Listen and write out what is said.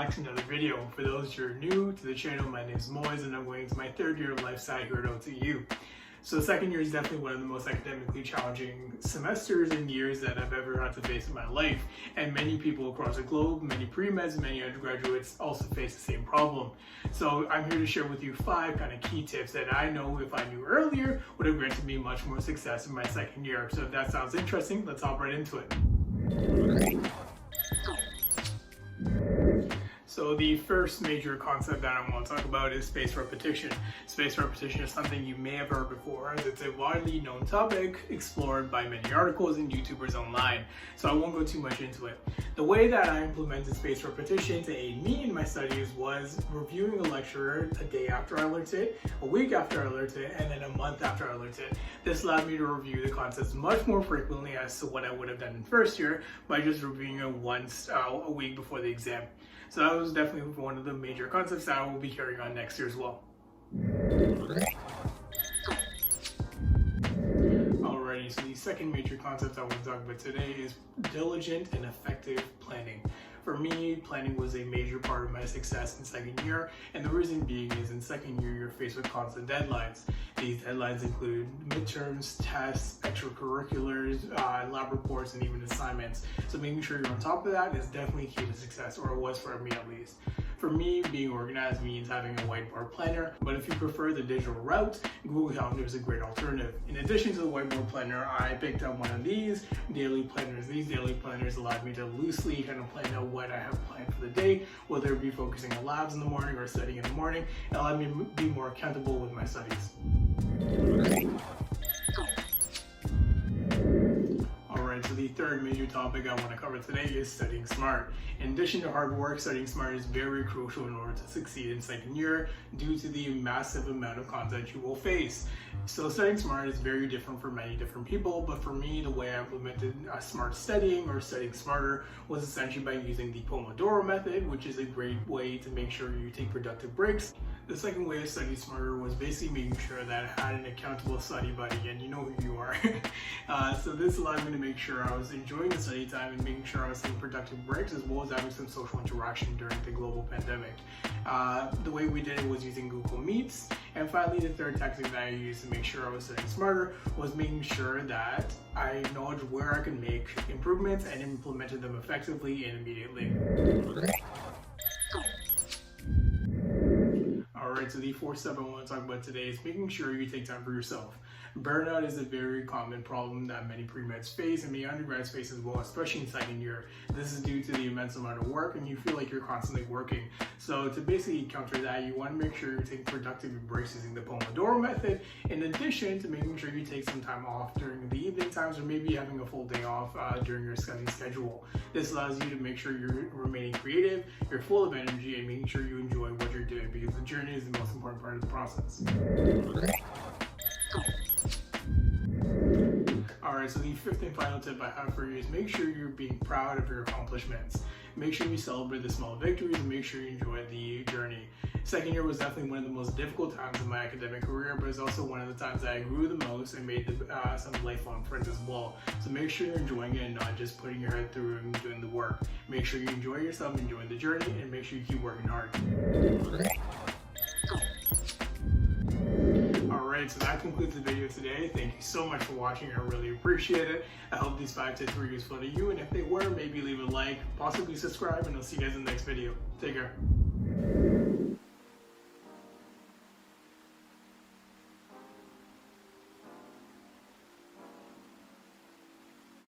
back to another video. For those who are new to the channel, my name is Muizz and I'm going into my third year of life sci here at OTU. So second year is definitely one of the most academically challenging semesters and years that I've ever had to face in my life. And many people across the globe, many pre-meds, many undergraduates also face the same problem. So I'm here to share with you 5 kind of key tips that I know if I knew earlier would have granted me much more success in my second year. So if that sounds interesting, let's hop right into it. So the first major concept that I want to talk about is spaced repetition. Spaced repetition is something you may have heard before, as it's a widely known topic explored by many articles and YouTubers online. So I won't go too much into it. The way that I implemented spaced repetition to aid me in my studies was reviewing a lecture a day after I learned it, a week after I learned it, and then a month after I learned it. This allowed me to review the concepts much more frequently as to what I would have done in first year by just reviewing it once a week before the exam. So that was definitely one of the major concepts that I will be carrying on next year as well. Alrighty, so the second major concept I want to talk about today is diligent and effective planning. For me, planning was a major part of my success in second year, and the reason being is in second year you're faced with constant deadlines. These deadlines include midterms, tests, extracurriculars, lab reports, and even assignments. So making sure you're on top of that is definitely key to success, or it was for me at least. For me, being organized means having a whiteboard planner, but if you prefer the digital route, Google Calendar is a great alternative. In addition to the whiteboard planner, I picked up one of these daily planners. These daily planners allowed me to loosely kind of plan out what I have planned for the day, whether it be focusing on labs in the morning or studying in the morning. It allowed me to be more accountable with my studies. So the third major topic I want to cover today is studying smart. In addition to hard work, studying smart is very crucial in order to succeed in second year due to the massive amount of content you will face. So studying smart is very different for many different people, but for me, the way I implemented smart studying or studying smarter was essentially by using the Pomodoro method, which is a great way to make sure you take productive breaks. The second way to study smarter was basically making sure that I had an accountable study buddy, and you know who you are. So this allowed me to make sure I was enjoying the study time and making sure I was taking productive breaks, as well as having some social interaction during the global pandemic. The way we did it was using Google Meets. And finally, the third tactic that I used to make sure I was studying smarter was making sure that I acknowledged where I could make improvements and implemented them effectively and immediately. Alright, so the fourth step I want to talk about today is making sure you take time for yourself. Burnout is a very common problem that many pre-meds face and many undergrads face as well, especially in second year. This is due to the immense amount of work and you feel like you're constantly working. So to basically counter that, you want to make sure you're taking productive breaks using the Pomodoro method, in addition to making sure you take some time off during the evening times or maybe having a full day off during your study schedule. This allows you to make sure you're remaining creative, you're full of energy, and making sure you enjoy what you're doing, because the journey is the most important part of the process. Alright, so the fifth and final tip I have for you is make sure you're being proud of your accomplishments. Make sure you celebrate the small victories and make sure you enjoy the journey. Second year was definitely one of the most difficult times in my academic career, but it's also one of the times that I grew the most and made some lifelong friends as well. So make sure you're enjoying it and not just putting your head through and doing the work. Make sure you enjoy yourself, enjoy the journey, and make sure you keep working hard. Alright, so that concludes the video today. Thank you so much for watching. I really appreciate it. I hope these 5 tips were useful to you, and if they were, maybe leave a like, possibly subscribe, and I'll see you guys in the next video. Take care.